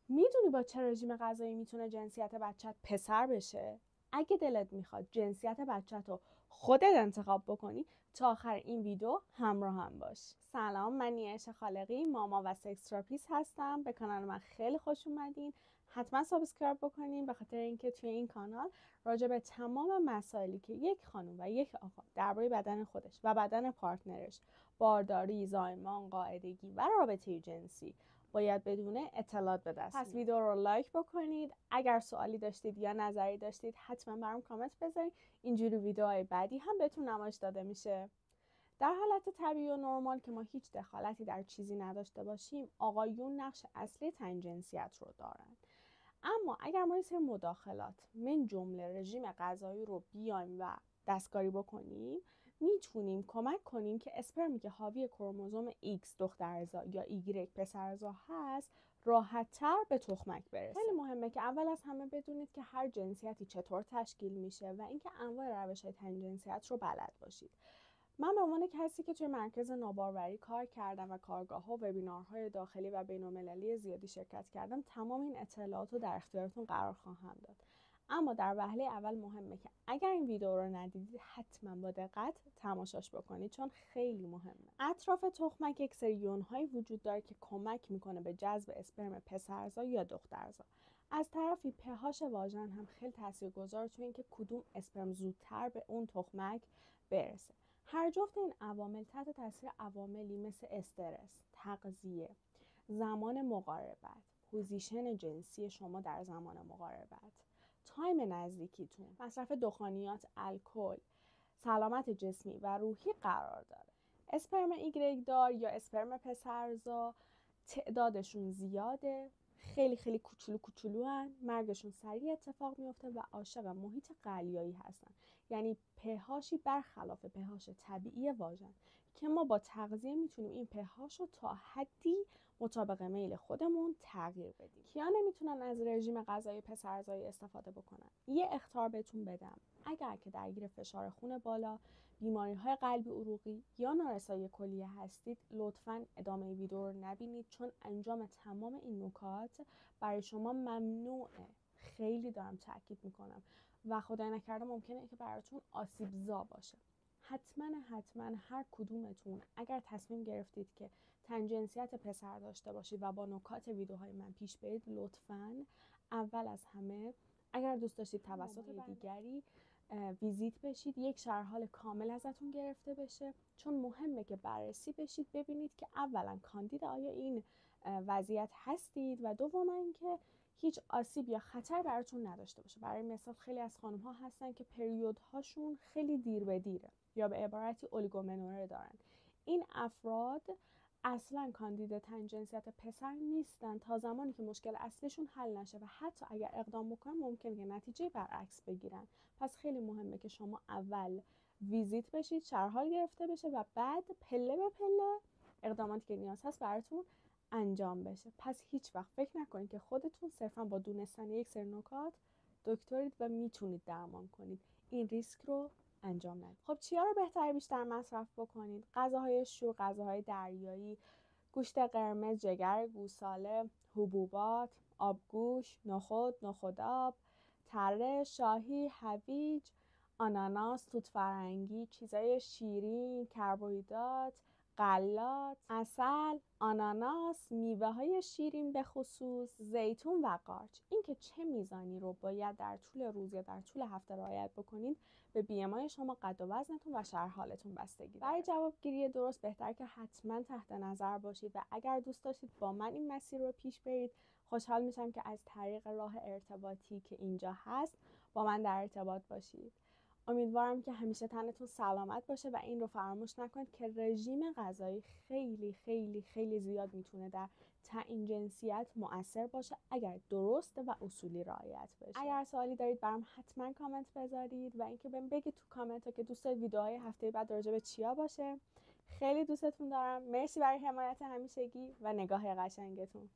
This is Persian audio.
میدونی با چه رژیم غذایی میتونه جنسیت بچت پسر بشه؟ اگه دلت میخواد جنسیت بچت رو خودت انتخاب بکنی، تا آخر این ویدیو همراه هم باش. سلام، من نیایش خالقی، ماما و سکس تراپیست هستم. به کانال من خیلی خوش اومدین. حتما سابسکرایب بکنین، به خاطر اینکه توی این کانال راجع به تمام مسائلی که یک خانم و یک آقا درباره بدن خودش و بدن پارتنرش، بارداری، زایمان، قاعدگی و رابطه جنسی باید بدونه اطلاعات به دست میاد. پس ویدیو رو لایک بکنید. اگر سوالی داشتید یا نظری داشتید حتما برام کامنت بذارید. اینجوری ویدیوهای بعدی هم بهتون نمایش داده میشه. در حالت طبیعی و نرمال که ما هیچ دخالتی در چیزی نداشته باشیم، آقایون نقش اصلی تعیین جنسیت رو دارن. اما اگر ما یه سری مداخلات من جمله رژیم غذایی رو بیایم و دستکاری بکنیم، میتونیم کمک کنیم که اسپرمی که حاوی کروموزوم X دخترزا یا Y پسرزا هست راحت‌تر به تخمک برسه. خیلی مهمه که اول از همه بدونید که هر جنسیتی چطور تشکیل میشه و اینکه انواع روش‌های تعیین جنسیت رو بلد باشید. من به عنوان کسی که توی مرکز ناباروری کار کردم و کارگاه‌ها و وبینارهای داخلی و بین‌المللی زیادی شرکت کردم، تمام این اطلاعات رو در اختیارتون قرار خواهم داد. اما در وهله اول مهمه که اگر این ویدیو رو ندیدید حتما با دقت تماشاش بکنید، چون خیلی مهمه. اطراف تخمک یک سری یون‌هایی وجود داره که کمک میکنه به جذب اسپرم پسرزا یا دخترزا. از طرفی پهاش واژن هم خیلی تاثیرگذاره توی اینکه کدوم اسپرم زودتر به اون تخمک برسه. هر جفت این عوامل تحت تاثیر عواملی مثل استرس، تغذیه، زمان مقاربت، پوزیشن جنسی شما در زمان مقاربت، تایم نزدیکیتون، مصرف دخانیات، الکل، سلامت جسمی و روحی قرار داره. اسپرم ایگرگ دار یا اسپرم پسرزا تعدادشون زیاده، خیلی خیلی کوچولو هن، مرگشون سریع اتفاق میفته و عاشق محیط قلیایی هستن. یعنی پهاشی برخلاف پهاش طبیعی واژن که ما با تغذیه میتونیم این پهاش رو تا حدی مطابق میل خودمون تغییر بدیم. کیا نمیتونن از رژیم غذایی پسرزایی استفاده بکنن؟ یه اخطار بهتون بدم: اگر که درگیر فشار خون بالا، بیماری‌های قلبی عروقی یا نارسایی کلیه هستید، لطفاً ادامه ویدیو رو نبینید، چون انجام تمام این نکات برای شما ممنوعه. خیلی دارم تاکید میکنم و خدای نکرده ممکنه که براتون آسیب‌زا باشه. حتما هر کدومتون اگر تصمیم گرفتید که تن جنسیت پسر داشته باشید و با نکات ویدیوهای من پیش برید، لطفاً اول از همه اگر دوست داشتید توسط دیگری ویزیت بشید، یک شرحال کامل ازتون گرفته بشه، چون مهمه که بررسی بشید ببینید که اولا کاندید آیا این وضعیت هستید و دوما اینکه هیچ آسیب یا خطر براتون نداشته باشه. برای مثال خیلی از خانم ها هستن که پریودهاشون خیلی دیر به دیره یا به عبارتی اولیگومنوره دارن. این افراد اصلا کاندید تن جنسیت پسر نیستن تا زمانی که مشکل اصلیشون حل نشه و حتی اگر اقدام بکنن ممکنه که نتیجه برعکس بگیرن. پس خیلی مهمه که شما اول ویزیت بشید، شرحال گرفته بشه و بعد پله به پله اقداماتی که نیاز هست براتون انجام بشه. پس هیچ وقت فکر نکنید که خودتون صرفا با دونستن یک سری نکات دکترید و میتونید درمان کنید. این ریسک رو انجام ندید. خب چیا رو بهتره بیشتر مصرف بکنید؟ غذاهای شور، غذاهای دریایی، گوشت قرمز، جگر گوساله، حبوبات، آبگوش، نخودآب، تره، شاهی، هویج، آناناس، توت فرنگی، چیزای شیرین، کربوهیدرات، غلات، عسل، آناناس، میوه های شیرین به خصوص، زیتون و قارچ. اینکه چه میزانی رو باید در طول روز یا در طول هفته رعایت بکنید به BMI شما، قد و وزنتون و شرح حالتون بستگی داره. برای جوابگیری درست بهتر که حتما تحت نظر باشید و اگر دوست داشتید با من این مسیر رو پیش برید، خوشحال میشم که از طریق راه ارتباطی که اینجا هست با من در ارتباط باشید. امیدوارم که همیشه تنتون سلامت باشه و این رو فراموش نکنید که رژیم غذایی خیلی زیاد میتونه در تعیین جنسیت مؤثر باشه اگر درست و اصولی رعایت بشه. اگر سوالی دارید برام حتما کامنت بذارید و اینکه بهم بگید تو کامنت ها که دوست دارید ویدیوهای هفته بعد راجع به چیا باشه. خیلی دوستتون دارم. مرسی برای حمایت همیشگی و نگاه قشنگتون.